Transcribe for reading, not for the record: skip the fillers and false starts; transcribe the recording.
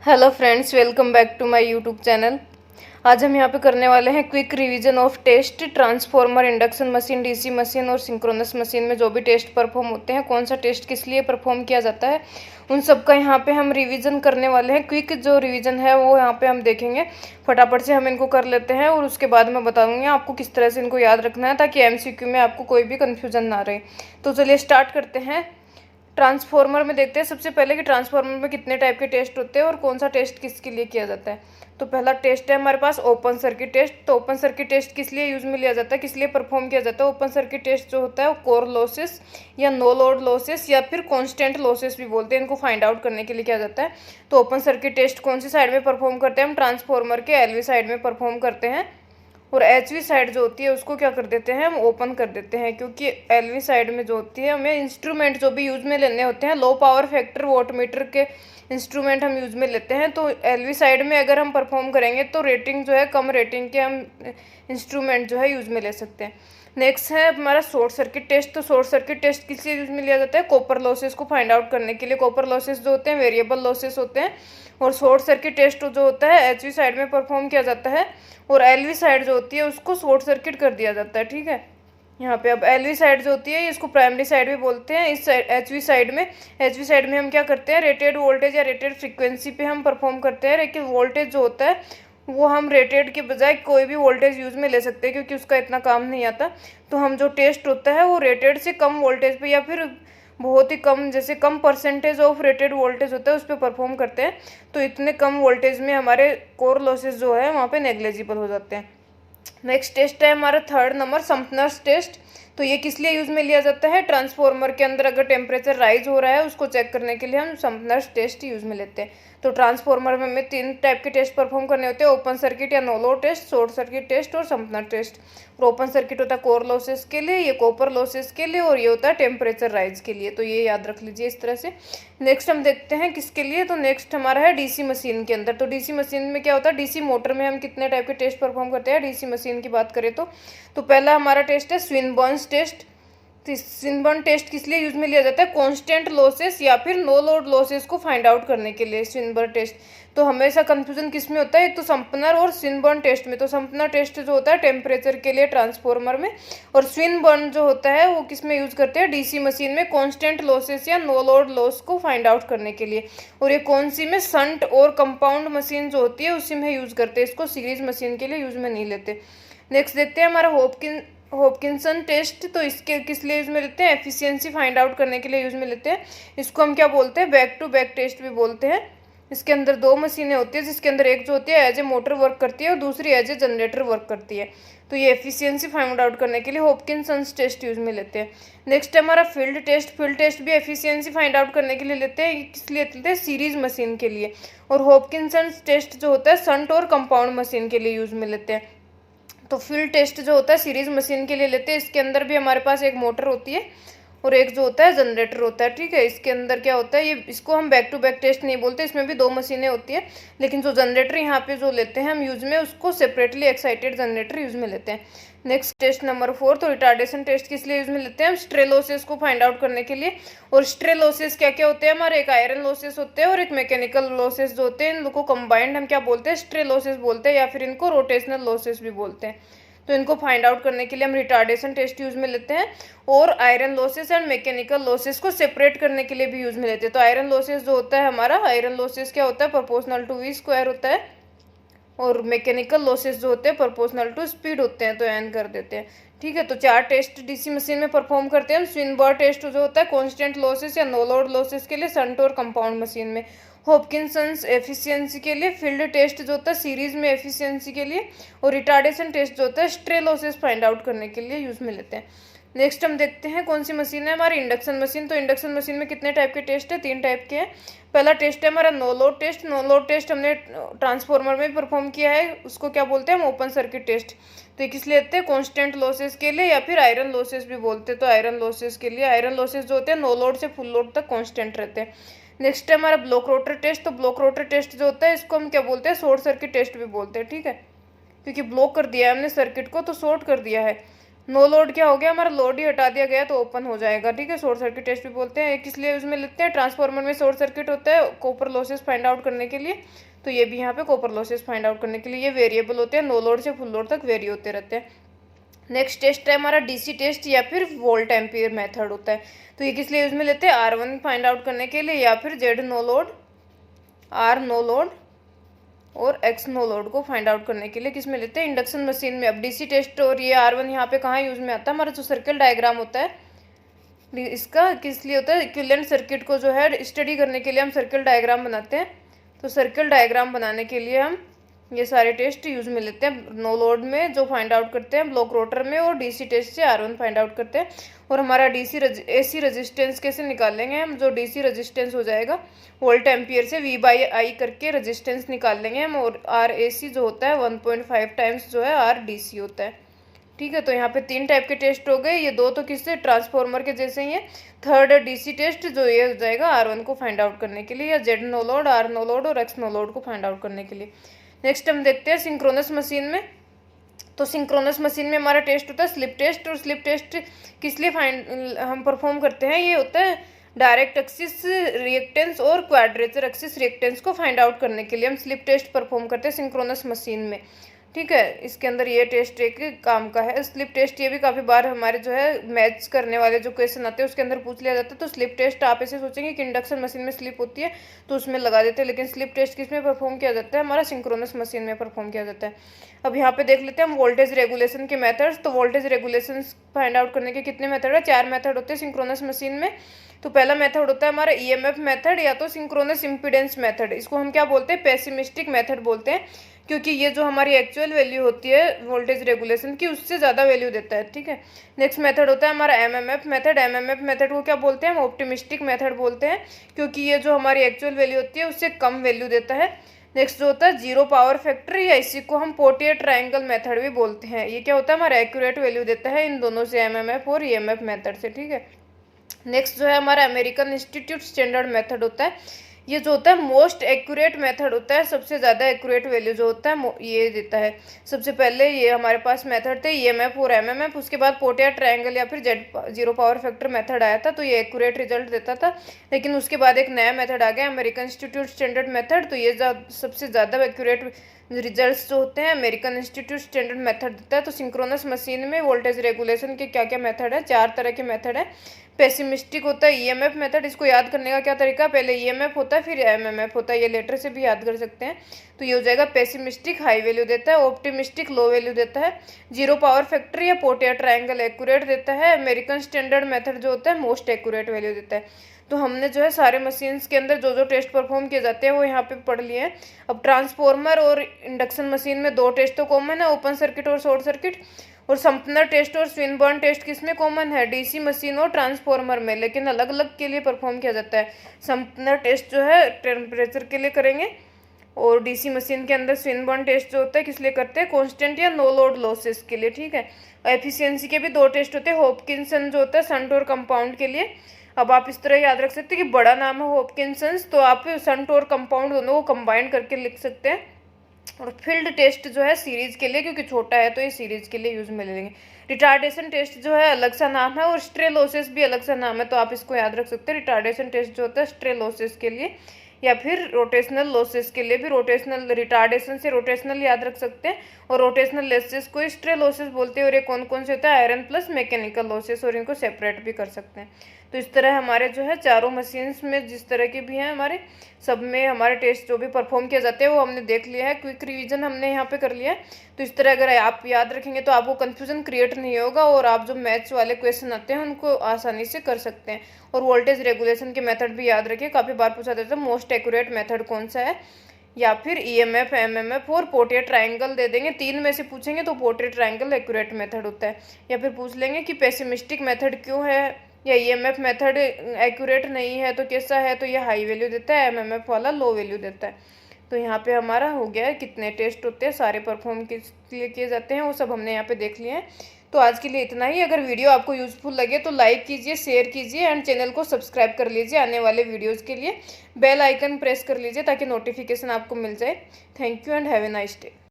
Hello friends, welcome back to my YouTube channel. आज हम यहाँ पे करने वाले हैं quick revision of test transformer, induction machine, DC machine और सिंक्रोनस मशीन में जो भी टेस्ट परफॉर्म होते हैं, कौन सा टेस्ट किस लिए परफॉर्म किया जाता है, उन सब का यहाँ पे हम रिवीजन करने वाले हैं। क्विक जो रिवीजन है वो यहाँ पे हम देखेंगे। फटाफट से हम इनको कर लेते हैं और उसके बाद मैं बताऊँगी आपको किस तरह से इनको याद रखना है, ताकि एमसीक्यू में आपको कोई भी कन्फ्यूजन ना रहे। तो चलिए स्टार्ट करते हैं। ट्रांसफॉर्मर में देखते हैं सबसे पहले कि ट्रांसफॉर्मर में कितने टाइप के टेस्ट होते हैं और कौन सा टेस्ट किसके लिए किया जाता है। तो पहला टेस्ट है हमारे पास ओपन सर्किट टेस्ट। तो ओपन सर्किट टेस्ट किस लिए यूज में लिया जाता है, किस लिए परफॉर्म किया जाता है। ओपन सर्किट टेस्ट जो होता है वो कोर लॉसेस या नो लोड लॉसेस या फिर कांस्टेंट लॉसेस भी बोलते हैं, इनको फाइंड आउट करने के लिए किया जाता है। तो ओपन सर्किट टेस्ट कौन सी साइड में परफॉर्म करते हैं, हम ट्रांसफॉर्मर के एलवी साइड में परफॉर्म करते हैं। और एचवी साइड जो होती है उसको क्या कर देते हैं, हम ओपन कर देते हैं, क्योंकि एलवी साइड में जो होती है हमें इंस्ट्रूमेंट जो भी यूज में लेने होते हैं, लो पावर फैक्टर वोल्टमीटर के इंस्ट्रूमेंट हम यूज में लेते हैं। तो एलवी साइड में अगर हम परफॉर्म करेंगे तो रेटिंग जो है कम रेटिंग के हम इंस्ट्रूमेंट जो है यूज में ले सकते हैं। नेक्स्ट है हमारा शॉर्ट सर्किट टेस्ट। तो शॉर्ट सर्किट टेस्ट किस लिए यूज में लिया जाता है, कॉपर लॉसेस को फाइंड आउट करने के लिए। कॉपर लॉसेस जो होते हैं वेरिएबल लॉसेस होते हैं। और शॉर्ट सर्किट टेस्ट जो होता है एचवी साइड में परफॉर्म किया जाता है और एलवी साइड जो होती है उसको शॉर्ट सर्किट कर दिया जाता है। ठीक है, यहाँ पे अब एलवी साइड जो होती है इसको प्राइमरी साइड भी बोलते हैं। इस साइड एचवी साइड में हम क्या करते हैं, रेटेड वोल्टेज या रेटेड फ्रीक्वेंसी पे हम परफॉर्म करते हैं। लेकिन वोल्टेज जो होता है वो हम रेटेड के बजाय कोई भी वोल्टेज यूज में ले सकते हैं, क्योंकि उसका इतना काम नहीं आता। तो हम जो टेस्ट होता है वो रेटेड से कम वोल्टेज पे या फिर बहुत ही कम, जैसे कम परसेंटेज ऑफ रेटेड वोल्टेज होता है उस पर परफॉर्म करते हैं। तो इतने कम वोल्टेज में हमारे कोर लॉसेस जो है वहाँ पे नेग्लेजिबल हो जाते हैं। नेक्स्ट टेस्ट है हमारा थर्ड नंबर, सम्पनर्स टेस्ट। तो ये किस लिए यूज में लिया जाता है, ट्रांसफॉर्मर के अंदर अगर टेम्परेचर राइज हो रहा है उसको चेक करने के लिए हम सम्पनर्स टेस्ट यूज में लेते हैं। तो ट्रांसफॉर्मर में हमें 3 टाइप के टेस्ट परफॉर्म करने होते हैं, ओपन सर्किट या no load test, short circuit test और सम्पनर टेस्ट। और ओपन सर्किट होता है कोर लॉसेस के लिए, ये कॉपर लॉसेस के लिए, और ये होता है टेम्परेचर राइज के लिए। तो ये याद रख लीजिए इस तरह से। नेक्स्ट हम देखते हैं किसके लिए। तो नेक्स्ट हमारा है डीसी मशीन के अंदर। तो डीसी मशीन में क्या होता है, डीसी मोटर में हम कितने टाइप के टेस्ट परफॉर्म करते हैं डीसी मशीन की बात करें तो पहला हमारा टेस्ट है स्विनबर्न्स टेस्ट। तो स्विनबर्न टेस्ट किस लिए यूज में लिया जाता है, कांस्टेंट लॉसेस या फिर नो लोड लॉसेस को फाइंड आउट करने के लिए स्विनबर्न टेस्ट। तो हमेशा कंफ्यूजन किस में होता है, एक तो संपनर और स्विनबर्न टेस्ट में। तो संपनर टेस्ट जो होता है टेम्परेचर के लिए ट्रांसफॉर्मर में, और स्विनबर्न जो होता है वो किस में यूज करते हैं, डीसी मशीन में, कांस्टेंट लॉसेस या नो लोड लॉस को फाइंड आउट करने के लिए। और ये कौन सी में, संट और कंपाउंड मशीन जो होती है उसी में यूज करते हैं, इसको सीरीज मशीन के लिए यूज में नहीं लेते। नेक्स्ट देखते हैं हमारा हॉपकिंसन टेस्ट। तो इसके किस लिए यूज में लेते हैं, एफिशिएंसी फाइंड आउट करने के लिए यूज में लेते हैं। इसको हम क्या बोलते हैं, बैक टू बैक टेस्ट भी बोलते हैं। इसके अंदर 2 मशीनें होती है, जिसके अंदर एक जो होती है एज ए मोटर वर्क करती है और दूसरी एज ए जनरेटर वर्क करती है। तो ये एफिशिएंसी फाइंड आउट करने के लिए हॉपकिंसन्स टेस्ट यूज में लेते हैं। नेक्स्ट है हमारा फील्ड टेस्ट। फील्ड टेस्ट भी एफिशिएंसी फाइंड आउट करने के लिए लेते हैं, किस लिए लेते हैं, सीरीज मशीन के लिए। और हॉपकिंसन्स टेस्ट जो होता है संट और कंपाउंड मशीन के लिए यूज में लेते हैं। तो फील्ड टेस्ट जो होता है सीरीज मशीन के लिए लेते हैं। इसके अंदर भी हमारे पास एक मोटर होती है और एक जो होता है जनरेटर होता है। ठीक है, इसके अंदर क्या होता है, ये इसको हम बैक टू बैक टेस्ट नहीं बोलते, इसमें भी 2 मशीनें होती है। लेकिन जो जनरेटर यहाँ पे जो लेते हैं हम यूज में, उसको सेपरेटली एक्साइटेड जनरेटर यूज में लेते हैं। नेक्स्ट टेस्ट नंबर 4, तो रिटार्डेशन टेस्ट किस लिए यूज में लेते हैं, हम स्ट्रे लॉसेस को फाइंड आउट करने के लिए। और स्ट्रे लॉसेस क्या क्या होते हैं हमारे, एक आयरन लॉसेस होते हैं और एक मैकेनिकल लॉसेस जो होते हैं, इन लोगों को कंबाइंड हम क्या बोलते हैं, स्ट्रे लॉसेस बोलते हैं, या फिर इनको रोटेशनल लॉसेस भी बोलते हैं। तो इनको फाइंड आउट करने के लिए हम रिटार्डेशन टेस्ट यूज में लेते हैं। और iron losses and mechanical losses को सेपरेट करने के लिए भी यूज में लेते हैं। तो आयरन लॉसेस जो होता है हमारा, आयरन लॉसेस क्या होता है, प्रोपोर्शनल टू वी स्क्वायर होता है। और मैकेनिकल लॉसेस जो होते हैं प्रोपोर्शनल टू स्पीड होते हैं, तो एन कर देते हैं। ठीक है, तो 4 टेस्ट डीसी मशीन में परफॉर्म करते हैं हम। स्विनबर्न टेस्ट जो होता है कांस्टेंट लॉसेस या नो लोड लॉसेस के लिए, संट और कंपाउंड मशीन में। हॉपकिंसन्स एफिशिएंसी के लिए, फील्ड टेस्ट जो होता है सीरीज में एफिशिएंसी के लिए, और रिटार्डेशन टेस्ट जो होता है स्ट्रे लॉसेस फाइंड आउट करने के लिए यूज में लेते हैं। नेक्स्ट हम देखते हैं कौन सी मशीन है हमारी, इंडक्शन मशीन। तो इंडक्शन मशीन में कितने टाइप के टेस्ट है, 3 टाइप के हैं। पहला टेस्ट है हमारा no load test. No load test हमने ट्रांसफॉर्मर में परफॉर्म किया है, उसको क्या बोलते हैं हम, ओपन सर्किट टेस्ट। तो ये किस लिए लेते हैं, कांस्टेंट लॉसेस के लिए, या फिर आयरन लॉसेस भी बोलते हैं। तो आयरन लॉसेस के लिए, आयरन लॉसेस जो होते हैं नो लोड से फुल लोड तक कांस्टेंट रहते हैं। नेक्स्ट है हमारा ब्लॉक रोटर टेस्ट। तो ब्लॉक रोटर टेस्ट जो होता है इसको हम क्या बोलते हैं, शॉर्ट सर्किट टेस्ट भी बोलते हैं। ठीक है, क्योंकि ब्लॉक कर दिया है हमने सर्किट को, तो शॉर्ट कर दिया है। नो लोड क्या हो गया, हमारा लोड ही हटा दिया गया तो ओपन हो जाएगा, ठीक है। शॉर्ट सर्किट टेस्ट भी बोलते हैं, किस लिए उसमें लेते हैं, ट्रांसफार्मर में शॉर्ट सर्किट होता है कॉपर लॉसेस फाइंड आउट करने के लिए, तो ये भी यहाँ पे कॉपर लॉसेस फाइंड आउट करने के लिए ये वेरिएबल होते हैं, नो लोड से फुल लोड तक वेरी होते रहते हैं। नेक्स्ट टेस्ट है हमारा डीसी टेस्ट या फिर वोल्ट एम्पियर मेथड होता है, तो ये किस लिए यूज में लेते हैं, R1 फाइंड आउट करने के लिए, या फिर Z no load, R no load और X नो लोड को फाइंड आउट करने के लिए किस में लेते हैं, इंडक्शन मशीन में। अब डीसी टेस्ट और ये R1 यहाँ पे कहाँ यूज में आता है, हमारा जो सर्किल डायग्राम होता है इसका किस लिए होता है, इक्विवेलेंट सर्किट को जो है स्टडी करने के लिए हम सर्किल डायग्राम बनाते हैं, तो सर्किल डायग्राम बनाने के लिए हम ये सारे टेस्ट यूज में लेते हैं। नो लोड में जो फाइंड आउट करते हैं ब्लॉक रोटर में, और डीसी टेस्ट से R1 फाइंड आउट करते हैं। और हमारा एसी रेजिस्टेंस कैसे निकालेंगे हम, जो डीसी रेजिस्टेंस हो जाएगा वोल्ट एम्पियर से V/I करके रेजिस्टेंस निकाल लेंगे हम, और RAC जो होता है 1.5 टाइम्स जो है RDC होता है, ठीक है। तो यहाँ पे 3 टाइप के टेस्ट हो गए, ये 2 तो किससे, ट्रांसफार्मर के जैसे ही है। थर्ड है डीसी टेस्ट, जो ये हो जाएगा R1 को फाइंड आउट करने के लिए, या Z no load, R no load और X नो लोड को फाइंड आउट करने के लिए। नेक्स्ट हम देखते हैं सिंक्रोनस मशीन में, तो सिंक्रोनस मशीन में हमारा टेस्ट होता है स्लिप टेस्ट, और स्लिप टेस्ट किस लिए हम परफॉर्म करते हैं, ये होता है डायरेक्ट एक्सिस रिएक्टेंस और क्वाड्रेचर एक्सिस रिएक्टेंस को फाइंड आउट करने के लिए हम स्लिप टेस्ट परफॉर्म करते हैं सिंक्रोनस मशीन में, ठीक है। इसके अंदर ये टेस्ट एक काम का है स्लिप टेस्ट, ये भी काफ़ी बार हमारे जो है मैच करने वाले जो क्वेश्चन आते हैं उसके अंदर पूछ लिया जाता है। तो स्लिप टेस्ट आप ऐसे सोचेंगे कि इंडक्शन मशीन में स्लिप होती है तो उसमें लगा देते हैं, लेकिन स्लिप टेस्ट किस में परफॉर्म किया जाता है, हमारा सिंक्रोनस मशीन में परफॉर्म किया जाता है। अब यहाँ पे देख लेते हैं हम वोल्टेज रेगुलेशन के मेथड्स, तो वोल्टेज रेगुलेशन फाइंड आउट करने के कितने मेथड है, 4 मेथड होते हैं सिंक्रोनस मशीन में। तो पहला मेथड होता है हमारा EMF मेथड या तो सिंक्रोनस इम्पीडेंस मेथड, इसको हम क्या बोलते हैं, पेसिमिस्टिक मेथड बोलते हैं, क्योंकि ये जो हमारी एक्चुअल वैल्यू होती है वोल्टेज रेगुलेशन की उससे ज़्यादा वैल्यू देता है, ठीक है। नेक्स्ट मेथड होता है हमारा MMF मेथड, MMF मेथड को क्या बोलते हैं हम, ऑप्टिमिस्टिक मेथड बोलते हैं, क्योंकि ये जो हमारी एक्चुअल वैल्यू होती है उससे कम वैल्यू देता है। नेक्स्ट जो होता है जीरो पावर फैक्टर, या इसी को हम पोर्टियर ट्रायंगल मेथड भी बोलते हैं, ये क्या होता है हमारा एक्यूरेट वैल्यू देता है इन दोनों से, MMF और EMF मेथड से, ठीक है। नेक्स्ट जो है हमारा अमेरिकन इंस्टीट्यूट स्टैंडर्ड मेथड होता है, ये जो होता है मोस्ट एक्यूरेट मेथड होता है, सबसे ज़्यादा एक्यूरेट वैल्यू जो होता है ये देता है। सबसे पहले ये हमारे पास मेथड थे EMF और MMF, उसके बाद पोर्टियर ट्रायंगल या फिर जीरो पावर फैक्टर मेथड आया था, तो ये एक्यूरेट रिजल्ट देता था। लेकिन उसके बाद एक नया मेथड आ गया अमेरिकन इंस्टीट्यूट स्टैंडर्ड मेथड, तो ये सबसे ज़्यादा एक्यूरेट रिजल्ट्स जो होते हैं अमेरिकन इंस्टीट्यूट स्टैंडर्ड मेथड देता है। तो सिंक्रोनस मशीन में वोल्टेज रेगुलेशन के क्या क्या मेथड है, 4 तरह के मेथड है। पेसिमिस्टिक होता है EMF मेथड, इसको याद करने का क्या तरीका, पहले EMF होता है फिर MMF होता है, ये लेटर से भी याद कर सकते हैं। तो ये हो जाएगा पेसिमिस्टिक हाई वैल्यू देता है, ऑप्टिमिस्टिक लो वैल्यू देता है, जीरो पावर फैक्टर या पोर्टियर ट्रायंगल एक्यूरेट देता है, अमेरिकन स्टैंडर्ड मेथड जो होता है मोस्ट एक्यूरेट वैल्यू देता है। तो हमने जो है सारे मशीन्स के अंदर जो जो टेस्ट परफॉर्म किए जाते हैं वो यहाँ पे पढ़ लिए हैं। अब ट्रांसफॉर्मर और इंडक्शन मशीन में 2 टेस्ट तो कॉमन है, ओपन सर्किट और शॉर्ट सर्किट, और संपनर टेस्ट और स्विनबर्न टेस्ट किसमें कॉमन है, डीसी मशीन और ट्रांसफॉर्मर में, लेकिन अलग अलग के लिए परफॉर्म किया जाता है। संपनर टेस्ट जो है टेम्परेचर के लिए करेंगे, और डीसी मशीन के अंदर स्विनबर्न टेस्ट जो होता है किस लिए करते हैं, कांस्टेंट या नो लोड लॉसेस के लिए, ठीक है। एफिशिएंसी के भी 2 टेस्ट होते हैं, हॉपकिंसन जो होता है संट और कंपाउंड के लिए। अब आप इस तरह याद रख सकते हैं कि बड़ा नाम है हॉपकिंसंस, तो आप संट और कंपाउंड दोनों को कंबाइन करके लिख सकते हैं। और फील्ड टेस्ट जो है सीरीज के लिए, क्योंकि छोटा है तो ये सीरीज के लिए यूज में ले लेंगे। रिटार्डेशन टेस्ट जो है अलग सा नाम है, और स्ट्रे लॉसेस भी अलग सा नाम है, तो आप इसको याद रख सकते हैं। रिटार्डेशन टेस्ट जो होता है स्ट्रे लॉसेस के लिए, या फिर रोटेशनल लॉसेस के लिए भी रोटेशनल, रिटार्डेशन से रोटेशनल याद रख सकते हैं, और रोटेशनल लॉसेस को स्ट्रे लॉसेस बोलते हैं। और ये कौन कौन से होता है, आयरन प्लस मैकेनिकल लॉसेस, और इनको सेपरेट भी कर सकते हैं। तो इस तरह हमारे जो है चारों मशीन्स में जिस तरह के भी हैं हमारे, सब में हमारे टेस्ट जो भी परफॉर्म किए जाते हैं वो हमने देख लिया है, क्विक रिवीजन हमने यहाँ पे कर लिया है। तो इस तरह अगर आप याद रखेंगे तो आपको कन्फ्यूजन क्रिएट नहीं होगा, और आप जो मैथ्स वाले क्वेश्चन आते हैं उनको आसानी से कर सकते हैं। और वोल्टेज रेगुलेशन के मेथड भी याद रखिए, काफ़ी बार पूछा जाता है मोस्ट एक्यूरेट मेथड कौन सा है, या फिर EMF, MMF और पोर्टियर ट्रायंगल दे देंगे, 3 में से पूछेंगे तो पोर्टियर ट्रायंगल एक्यूरेट मेथड होता है। या फिर पूछ लेंगे कि पेसिमिस्टिक मेथड क्यों है, या EMF मेथड एक्यूरेट नहीं है तो कैसा है, तो ये हाई वैल्यू देता है, MMF वाला लो वैल्यू देता है। तो यहाँ पे हमारा हो गया है कितने टेस्ट होते हैं, सारे परफॉर्म किस लिए किए जाते हैं वो सब हमने यहाँ पे देख लिए हैं। तो आज के लिए इतना ही। अगर वीडियो आपको यूजफुल लगे तो लाइक कीजिए, शेयर कीजिए, एंड चैनल को सब्सक्राइब कर लीजिए आने वाले वीडियोज़ के लिए। बेल आइकन प्रेस कर लीजिए ताकि नोटिफिकेशन आपको मिल जाए। Thank you and have a nice day.